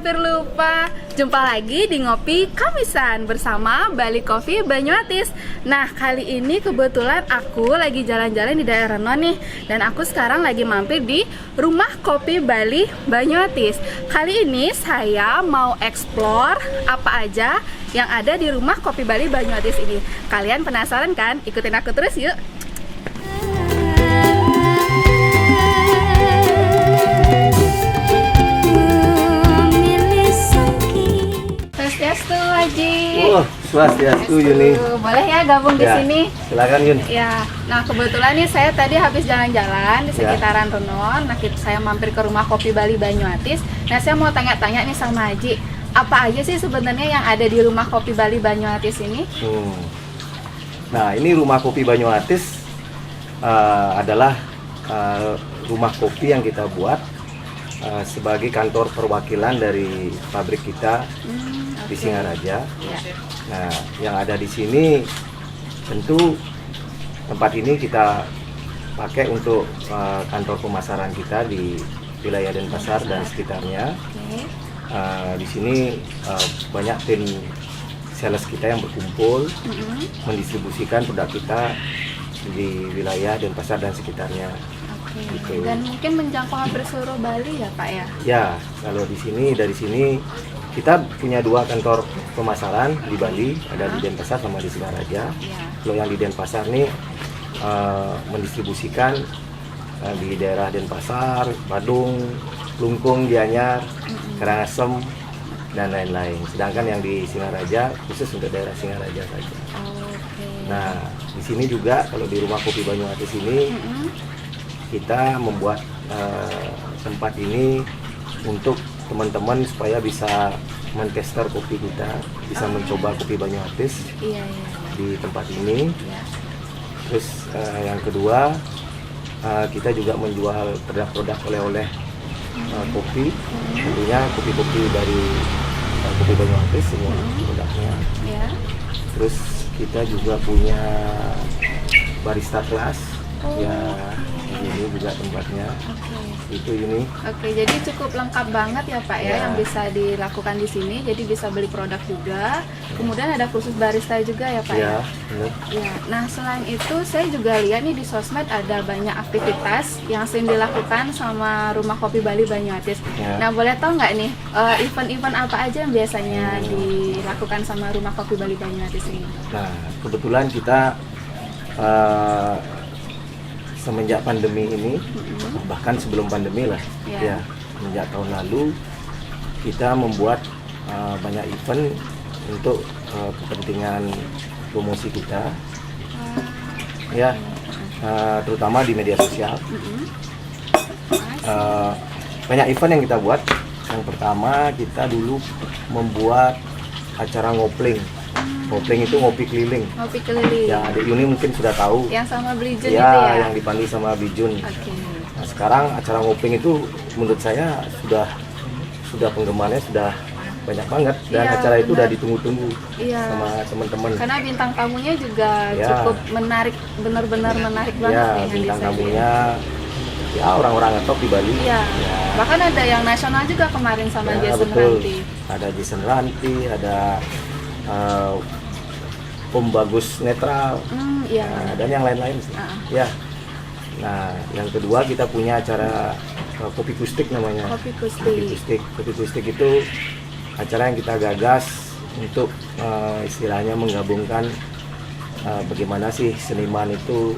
hampir lupa. Jumpa lagi di Ngopi Kamisan bersama Bali Coffee Banyuatis. Nah, kali ini kebetulan aku lagi jalan-jalan di daerah Non nih. Dan aku sekarang lagi mampir di Rumah Kopi Bali Banyuatis. Kali ini saya mau explore apa aja yang ada di Rumah Kopi Bali Banyuatis ini. Kalian penasaran kan? Ikutin aku terus yuk. Swastiastu, Haji. Swastiastu, Yuni. Boleh ya gabung di sini? Silakan, Yun. Ya. Nah, kebetulan nih saya tadi habis jalan-jalan di sekitaran Renon. Nah, saya mampir ke Rumah Kopi Bali Banyuatis. Nah, saya mau tanya-tanya nih sama Haji, apa aja sih sebenarnya yang ada di Rumah Kopi Bali Banyuatis ini? Nah, ini Rumah Kopi Banyuatis adalah rumah kopi yang kita buat sebagai kantor perwakilan dari pabrik kita di Singaraja. Nah, yang ada di sini tentu tempat ini kita pakai untuk kantor pemasaran kita di wilayah Denpasar dan sekitarnya. Di sini banyak tim sales kita yang berkumpul mendistribusikan produk kita di wilayah Denpasar dan sekitarnya. Gitu. Dan mungkin menjangkau hampir seluruh Bali ya Pak ya? Ya, kalau di sini dari sini kita punya dua kantor pemasaran di Bali, ada di Denpasar sama di Singaraja. Kalau yang di Denpasar nih mendistribusikan di daerah Denpasar, Badung, Lungkung, Gianyar, Karangasem dan lain-lain. Sedangkan yang di Singaraja khusus untuk daerah Singaraja saja. Nah, di sini juga kalau di Rumah Kopi Banyuatis ini kita membuat tempat ini untuk teman-teman supaya bisa mentester kopi kita, bisa mencoba kopi Banyuatis di tempat ini. Terus yang kedua, kita juga menjual produk-produk oleh-oleh kopi, tentunya kopi-kopi dari kopi Banyuatis semua produknya. Terus kita juga punya barista kelas, ini juga tempatnya. Itu ini. Jadi cukup lengkap banget ya Pak ya yang bisa dilakukan di sini. Jadi bisa beli produk juga. Kemudian ada khusus barista juga ya Pak ya. Nah, selain itu saya juga lihat nih di sosmed ada banyak aktivitas yang sering dilakukan sama Rumah Kopi Bali Banyuatis. Nah, boleh tahu nggak nih event-event apa aja yang biasanya dilakukan sama Rumah Kopi Bali Banyuatis ini? Nah, kebetulan kita semenjak pandemi ini, bahkan sebelum pandemi lah, semenjak tahun lalu kita membuat banyak event untuk kepentingan promosi kita, terutama di media sosial. Banyak event yang kita buat. Yang pertama kita dulu membuat acara ngopling. Ngopling itu ngopi keliling. Ngopi keliling. Ya, adik Yuni mungkin sudah tahu. Yang sama Bijun itu ya? Yang dipandu sama Bijun. Nah, sekarang acara ngopling itu menurut saya sudah penggemarnya sudah banyak banget dan acara itu udah ditunggu-tunggu sama teman-teman. Karena bintang tamunya juga cukup menarik, benar-benar menarik banget. Bintang tamunya orang-orang ngetop di Bali. Bahkan ada yang nasional juga kemarin sama Jason Ranti. Ada Jason Ranti, ada Om Bagus Netral, dan yang lain-lain sih. Nah, yang kedua kita punya acara kopi kustik namanya. Kopi kustik itu acara yang kita gagas untuk istilahnya menggabungkan bagaimana sih seniman itu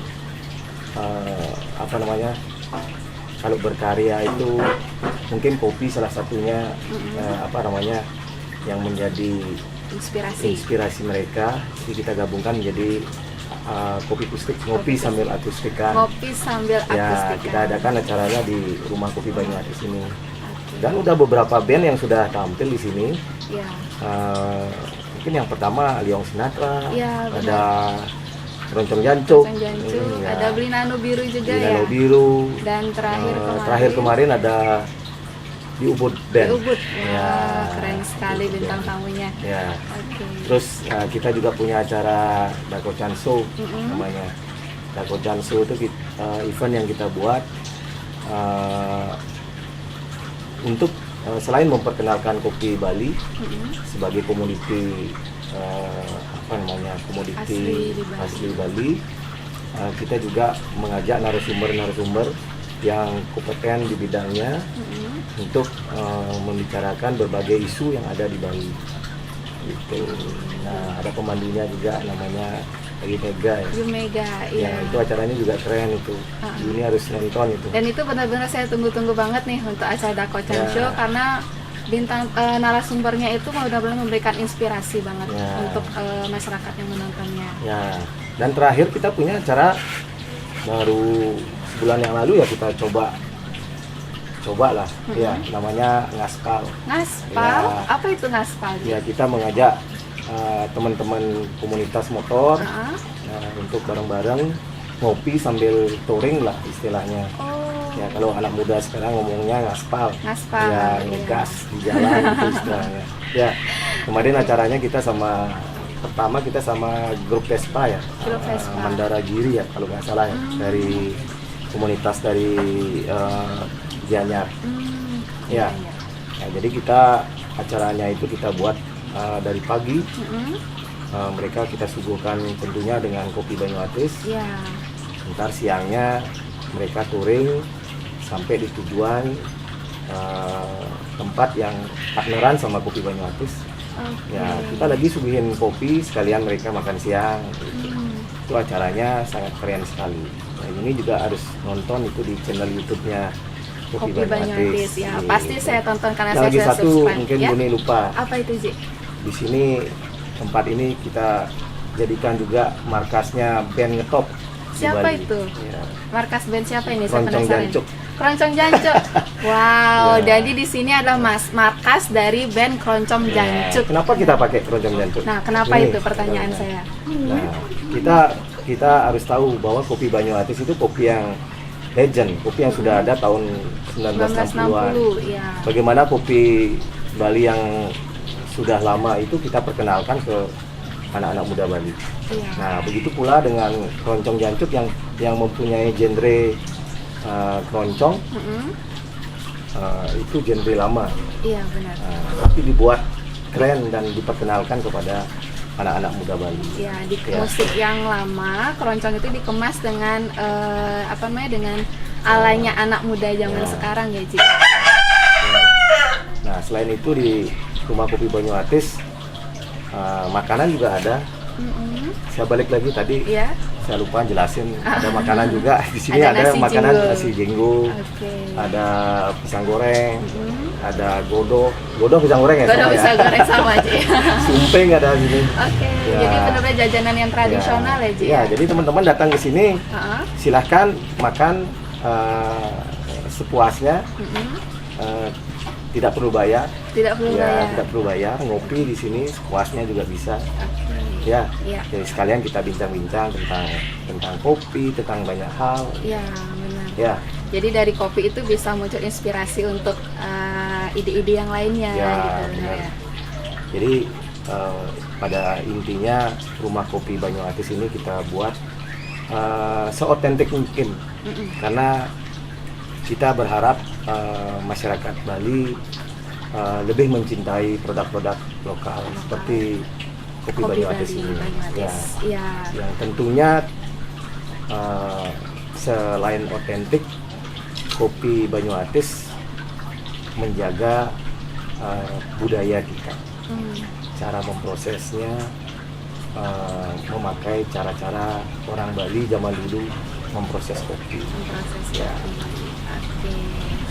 kalau berkarya itu mungkin kopi salah satunya yang menjadi inspirasi mereka. Jadi kita gabungkan menjadi kopi akustik, ngopi sambil akustikan. Kita adakan acaranya di Rumah Kopi Banyuatis ini. Dan udah beberapa band yang sudah tampil di sini. Mungkin yang pertama Liong Sinatra, ada Roncong Jancuk, ada Blinano Biru juga Biru. Dan terakhir kemarin ada di Ubud Band. Keren sekali bintang tamunya. Terus kita juga punya acara Dako Chanso namanya. Dako Chanso itu event yang kita buat untuk selain memperkenalkan kopi Bali sebagai komoditi komoditi asli Bali, kita juga mengajak narasumber-narasumber yang kompeten di bidangnya untuk membicarakan berbagai isu yang ada di Bali. Gitu. Nah, ada pemandunya juga namanya Mega ya. Mega, iya. Ya, itu acaranya juga keren itu. Ini harus nonton itu. Dan itu benar-benar saya tunggu-tunggu banget nih untuk acara Dakocan Ya. Show, karena bintang narasumbernya itu benar-benar memberikan inspirasi banget Ya. untuk masyarakat yang menontonnya. Ya. Dan terakhir kita punya acara baru sebulan yang lalu ya, kita coba lah ya, namanya Ngaspal. Ngaspal? Ya. Apa itu ngaspal? Ya, kita mengajak teman-teman komunitas motor untuk bareng-bareng ngopi sambil touring lah istilahnya. Oh. Ya, kalau anak muda sekarang ngomongnya ngaspal. Ngaspal. Ya, Iya. ngegas di jalan itu istilahnya. Ya, kemarin acaranya kita sama grup Vespa ya. Grup Vespa. Mandara Giri ya kalau nggak salah ya, dari komunitas dari Gianyar. Ya. Nah, jadi acaranya itu kita buat dari pagi. Mereka kita suguhkan tentunya dengan kopi Banyuatis. Iya. Ntar siangnya mereka touring sampai di tujuan tempat yang partneran sama kopi Banyuatis. Oke. Ya, kita lagi suguhin kopi sekalian mereka makan siang. Gitu. Itu acaranya sangat keren sekali. Nah, ini juga harus nonton itu di channel YouTube-nya Kopi Banyuatis ya. Gitu. Pasti saya tonton karena Nah, saya lagi sudah satu subscribe mungkin ya. Buni lupa. Apa itu, Ji? Di sini tempat ini kita jadikan juga markasnya band ngetop. di Siapa Bali. itu? Ya. Markas band siapa ini? Saya Keroncong penasaran. Jancuk. Keroncong Jancuk. Wow, Ya. jadi di sini ada markas dari band Keroncong Ya, Jancuk. kenapa kita pakai keroncong jancuk? Nah, kenapa Ini, itu pertanyaan saya? Nah, kita harus tahu bahwa kopi Banyuatis itu kopi yang legend, kopi yang sudah ada tahun 1960-an. 1960, ya. Bagaimana kopi Bali yang sudah lama itu kita perkenalkan ke anak-anak muda Bali. Iya. Nah, begitu pula dengan keroncong jancuk yang mempunyai genre keroncong, itu genre lama. Iya, benar. Tapi dibuat keren dan diperkenalkan kepada anak-anak muda Bali. Ya, di Ya. musik yang lama, keroncong itu dikemas dengan dengan alanya anak muda zaman Ya. sekarang ya, Ji. Nah, selain itu di Rumah Kopi Banyuatis makanan juga ada. Saya balik lagi tadi, Iya. saya lupa jelasin ada makanan juga di sini, Ada ada nasi makanan jinggo. nasi jinggo, Oke. ada pisang goreng, ada godok pisang goreng ya, Gak ada sama bisa ya. goreng sama, Ji. Sumpeng ada di sini. Oke, Ya. jadi benar-benar jajanan yang tradisional ya, Ji. Ya, jadi teman-teman datang ke sini Heeh. silahkan makan sepuasnya, tidak perlu bayar. Tidak perlu Ya, bayar. tidak perlu bayar, ngopi di sini sepuasnya juga bisa. Oke. Ya, Iya. jadi sekalian kita bincang-bincang tentang kopi, tentang banyak hal. Iya, benar. Ya, Jadi dari kopi itu bisa muncul inspirasi untuk ide-ide yang lainnya Ya, gitu, benar benar. ya. jadi pada intinya Rumah Kopi Banyuatis ini kita buat seotentik mungkin, karena kita berharap masyarakat Bali lebih mencintai produk-produk lokal seperti kopi Banyuatis ini. Ya, Iya. yang tentunya selain otentik, kopi Banyuatis menjaga budaya kita, cara memprosesnya, memakai cara-cara orang Bali zaman dulu memproses kopi. Proses Ya. Oke.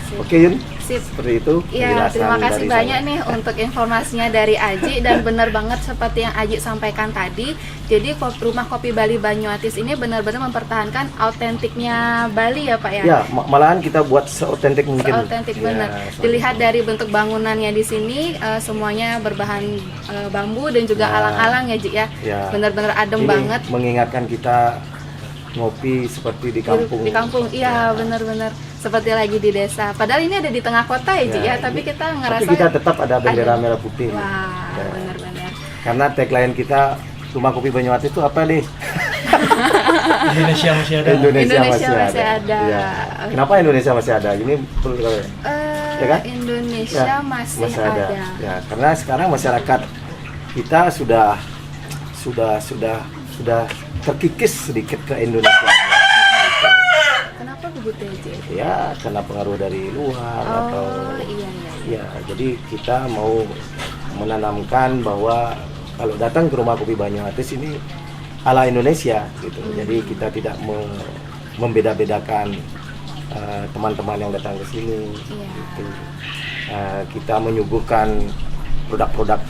Sip. Oke Yun, Sip. seperti itu Iya, penjelasan terima kasih dari banyak saya. nih untuk informasinya dari Aji, dan benar banget seperti yang Aji sampaikan tadi. Jadi Rumah Kopi Bali Banyuatis ini benar-benar mempertahankan autentiknya Bali ya, Pak ya. Ya, malahan kita buat seotentik mungkin. Autentik Ya, benar. soalnya- Dilihat dari bentuk bangunannya di sini semuanya berbahan bambu dan juga Ya. alang-alang ya, Ji ya. Ya. Benar-benar adem Ini banget. mengingatkan kita ngopi seperti di kampung. Di kampung, iya Ya. benar-benar seperti lagi di desa. Padahal ini ada di tengah kota ya, Ji ya. Tapi kita ngerasa Tapi kita tetap ada bendera ada. merah putih. Wah, Ya. benar-benar. Karena tagline kita Rumah Kopi Banyuatis itu apa nih? Indonesia masih ada. Indonesia masih masih ada. ada. Ya. Kenapa Indonesia masih ada? Ini perlu tahu ya? ya kan? Indonesia Ya, masih ada. Ya, karena sekarang masyarakat kita sudah terkikis sedikit ke Indonesia. Kenapa begitu ya, Ji? Ya, karena pengaruh dari luar atau Iya. ya, jadi kita mau menanamkan bahwa kalau datang ke rumah kopi Banyuatis ini ala Indonesia gitu. Jadi kita tidak membeda-bedakan teman-teman yang datang ke sini. Iya. Gitu. Kita menyuguhkan produk-produk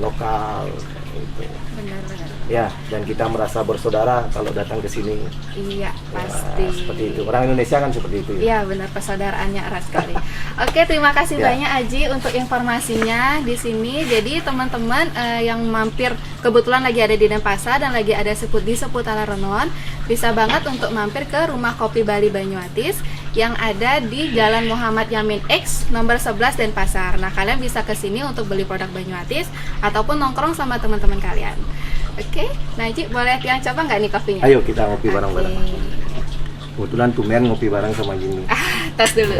lokal gitu. Benar-benar. Ya, dan kita merasa bersaudara kalau datang ke sini. Iya, Ya, pasti. seperti itu. Orang Indonesia kan seperti itu. Ya. Iya benar, persaudaraannya erat sekali. Oke, terima kasih Ya. banyak Aji untuk informasinya di sini. Jadi teman-teman yang mampir kebetulan lagi ada di Denpasar dan lagi ada di seputaran Renon, bisa banget untuk mampir ke Rumah Kopi Bali Banyuatis yang ada di Jalan Muhammad Yamin X nomor 11 Denpasar. Nah, kalian bisa ke sini untuk beli produk Banyuatis ataupun nongkrong sama teman-teman kalian. Oke, nah Ji, boleh yang coba nggak nih kopinya? Ayo kita ngopi bareng-bareng. Oke. Kebetulan tumben ngopi bareng sama Jimmy. Tes dulu.